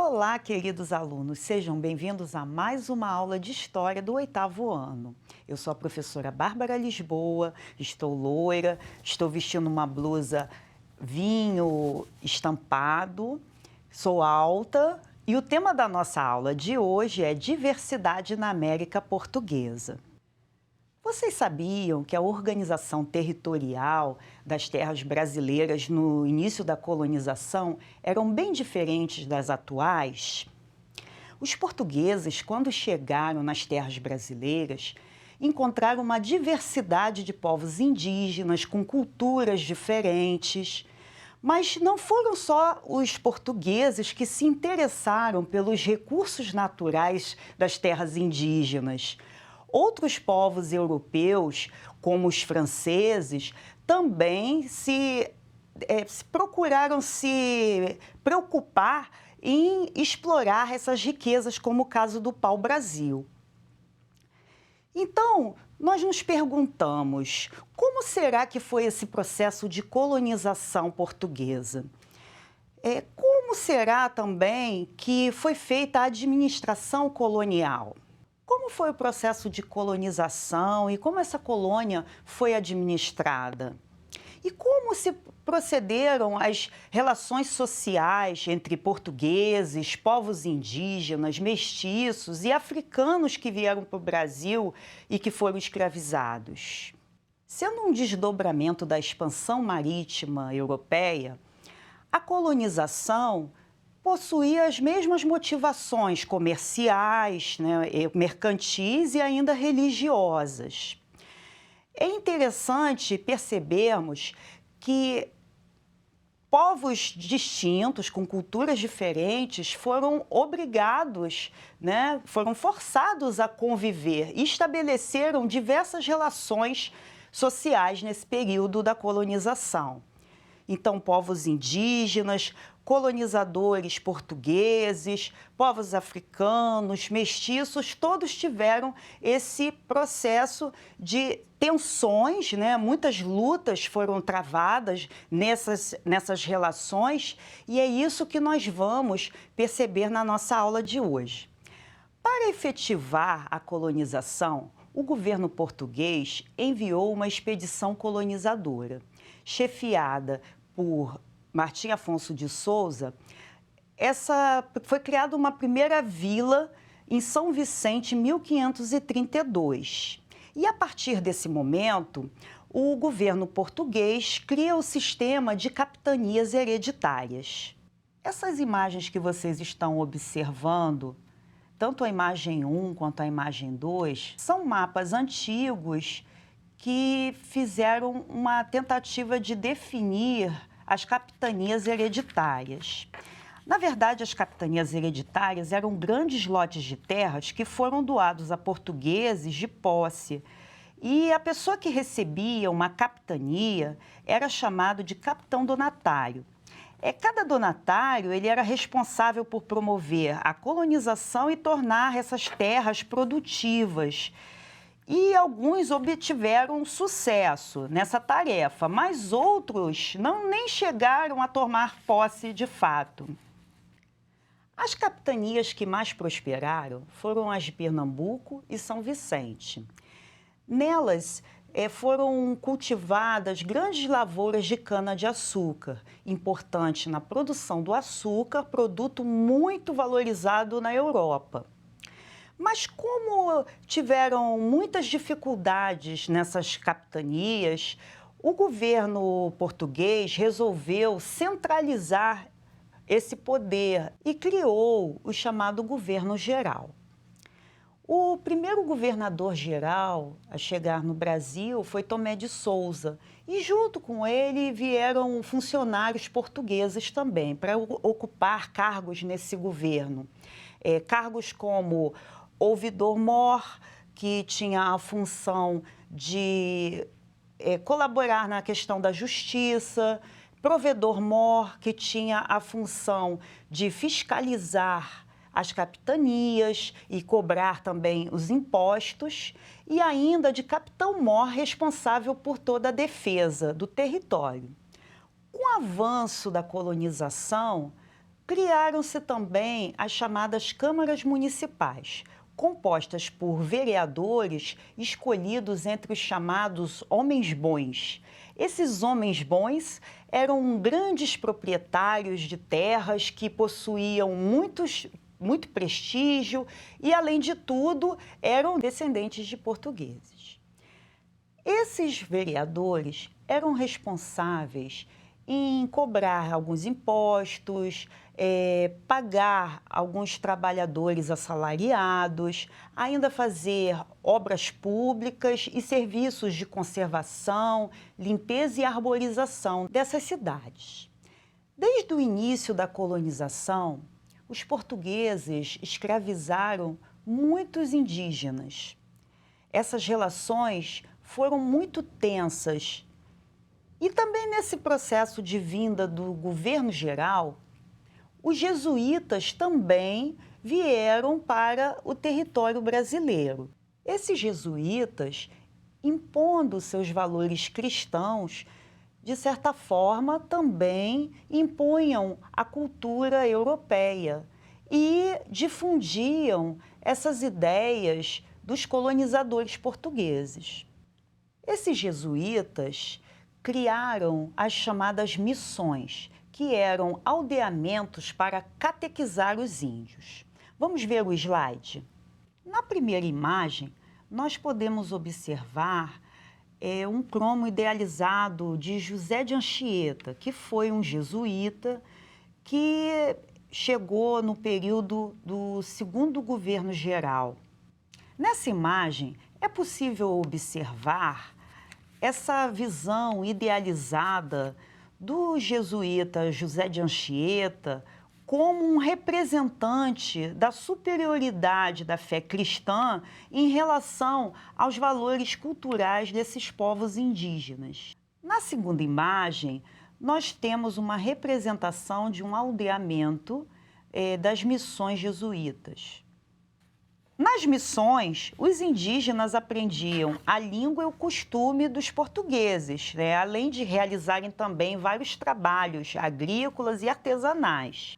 Olá, queridos alunos, sejam bem-vindos a mais uma aula de História do 8º ano. Eu sou a professora Bárbara Lisboa, estou loira, estou vestindo uma blusa vinho estampado, sou alta e o tema da nossa aula de hoje é Diversidade na América Portuguesa. Vocês sabiam que a organização territorial das terras brasileiras no início da colonização eram bem diferentes das atuais? Os portugueses, quando chegaram nas terras brasileiras, encontraram uma diversidade de povos indígenas com culturas diferentes. Mas não foram só os portugueses que se interessaram pelos recursos naturais das terras indígenas. Outros povos europeus, como os franceses, também procuraram se preocupar em explorar essas riquezas, como o caso do pau-brasil. Então, nós nos perguntamos, como será que foi esse processo de colonização portuguesa? Como será também que foi feita a administração colonial? Como foi o processo de colonização e como essa colônia foi administrada? E como se procederam as relações sociais entre portugueses, povos indígenas, mestiços e africanos que vieram para o Brasil e que foram escravizados? Sendo um desdobramento da expansão marítima europeia, a colonização possuía as mesmas motivações comerciais, mercantis e ainda religiosas. É interessante percebermos que povos distintos, com culturas diferentes, foram obrigados, foram forçados a conviver e estabeleceram diversas relações sociais nesse período da colonização. Então, povos indígenas, colonizadores portugueses, povos africanos, mestiços, todos tiveram esse processo de tensões, Muitas lutas foram travadas nessas relações e é isso que nós vamos perceber na nossa aula de hoje. Para efetivar a colonização, o governo português enviou uma expedição colonizadora, chefiada por Martim Afonso de Souza. Foi criada uma primeira vila em São Vicente em 1532. E a partir desse momento, o governo português cria o sistema de capitanias hereditárias. Essas imagens que vocês estão observando, tanto a imagem 1 quanto a imagem 2, são mapas antigos que fizeram uma tentativa de definir as capitanias hereditárias. Na verdade, as capitanias hereditárias eram grandes lotes de terras que foram doados a portugueses de posse. E a pessoa que recebia uma capitania era chamado de capitão donatário. Cada donatário ele era responsável por promover a colonização e tornar essas terras produtivas. E alguns obtiveram sucesso nessa tarefa, mas outros nem chegaram a tomar posse de fato. As capitanias que mais prosperaram foram as de Pernambuco e São Vicente. Nelas foram cultivadas grandes lavouras de cana-de-açúcar, importante na produção do açúcar, produto muito valorizado na Europa. Mas como tiveram muitas dificuldades nessas capitanias, o governo português resolveu centralizar esse poder e criou o chamado governo geral. O primeiro governador-geral a chegar no Brasil foi Tomé de Souza e junto com ele vieram funcionários portugueses também para ocupar cargos nesse governo. Cargos como ouvidor-mor, que tinha a função de colaborar na questão da justiça, provedor-mor, que tinha a função de fiscalizar as capitanias e cobrar também os impostos, e ainda de capitão-mor, responsável por toda a defesa do território. Com o avanço da colonização, Criaram-se também as chamadas câmaras municipais, compostas por vereadores escolhidos entre os chamados homens bons. Esses homens bons eram grandes proprietários de terras que possuíam muito prestígio e, além de tudo, eram descendentes de portugueses. Esses vereadores eram responsáveis em cobrar alguns impostos, pagar alguns trabalhadores assalariados, ainda fazer obras públicas e serviços de conservação, limpeza e arborização dessas cidades. Desde o início da colonização, os portugueses escravizaram muitos indígenas. Essas relações foram muito tensas. E também nesse processo de vinda do governo geral, os jesuítas também vieram para o território brasileiro. Esses jesuítas, impondo seus valores cristãos, de certa forma também impunham a cultura europeia e difundiam essas ideias dos colonizadores portugueses. Esses jesuítas criaram as chamadas missões, que eram aldeamentos para catequizar os índios. Vamos ver o slide? Na primeira imagem, nós podemos observar um cromo idealizado de José de Anchieta, que foi um jesuíta que chegou no período do segundo governo geral. Nessa imagem, é possível observar essa visão idealizada do jesuíta José de Anchieta como um representante da superioridade da fé cristã em relação aos valores culturais desses povos indígenas. Na segunda imagem, nós temos uma representação de um aldeamento das missões jesuítas. Nas missões, os indígenas aprendiam a língua e o costume dos portugueses, além de realizarem também vários trabalhos agrícolas e artesanais.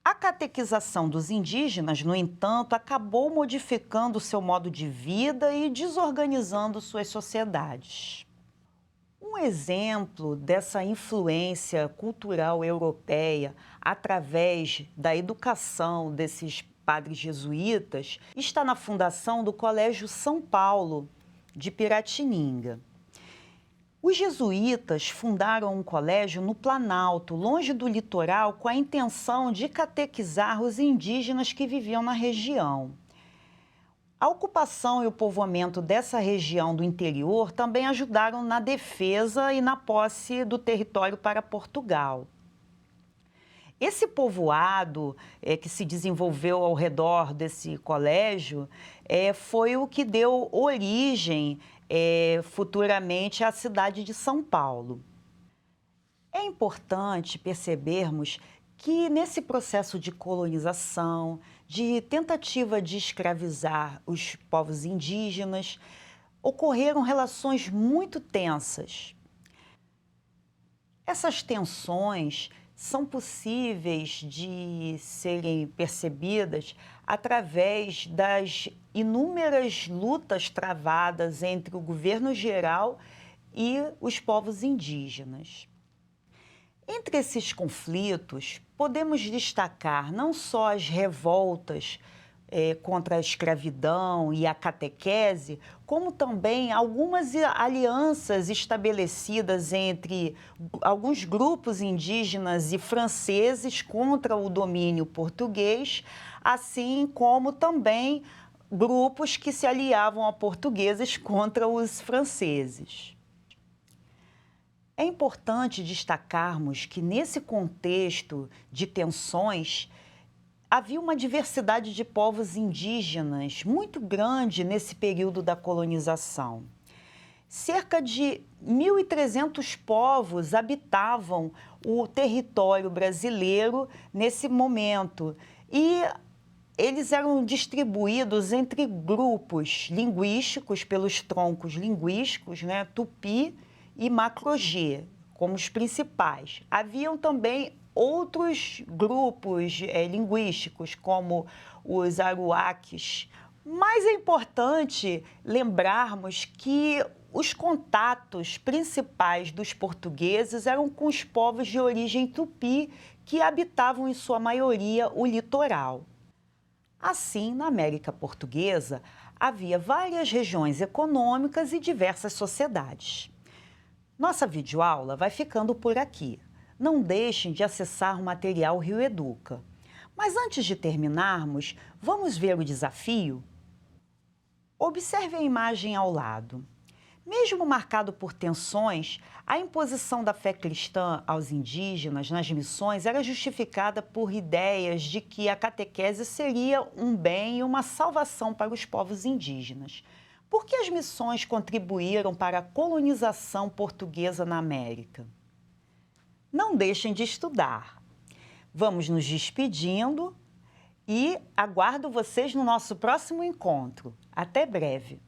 A catequização dos indígenas, no entanto, acabou modificando seu modo de vida e desorganizando suas sociedades. Um exemplo dessa influência cultural europeia através da educação desses padres jesuítas está na fundação do Colégio São Paulo, de Piratininga. Os jesuítas fundaram um colégio no Planalto, longe do litoral, com a intenção de catequizar os indígenas que viviam na região. A ocupação e o povoamento dessa região do interior também ajudaram na defesa e na posse do território para Portugal. Esse povoado que se desenvolveu ao redor desse colégio foi o que deu origem futuramente à cidade de São Paulo. É importante percebermos que nesse processo de colonização, de tentativa de escravizar os povos indígenas, ocorreram relações muito tensas. Essas tensões são possíveis de serem percebidas através das inúmeras lutas travadas entre o governo geral e os povos indígenas. Entre esses conflitos, podemos destacar não só as revoltas contra a escravidão e a catequese, como também algumas alianças estabelecidas entre alguns grupos indígenas e franceses contra o domínio português, assim como também grupos que se aliavam a portugueses contra os franceses. É importante destacarmos que, nesse contexto de tensões, havia uma diversidade de povos indígenas muito grande nesse período da colonização. Cerca de 1.300 povos habitavam o território brasileiro nesse momento e eles eram distribuídos entre grupos linguísticos, pelos troncos linguísticos, Tupi e Macro-G, como os principais. Haviam também outros grupos linguísticos, como os aruaques. Mas é importante lembrarmos que os contatos principais dos portugueses eram com os povos de origem tupi, que habitavam, em sua maioria, o litoral. Assim, na América Portuguesa, havia várias regiões econômicas e diversas sociedades. Nossa videoaula vai ficando por aqui. Não deixem de acessar o material Rio Educa. Mas antes de terminarmos, vamos ver o desafio? Observe a imagem ao lado. Mesmo marcado por tensões, a imposição da fé cristã aos indígenas nas missões era justificada por ideias de que a catequese seria um bem e uma salvação para os povos indígenas. Por que as missões contribuíram para a colonização portuguesa na América? Não deixem de estudar. Vamos nos despedindo e aguardo vocês no nosso próximo encontro. Até breve!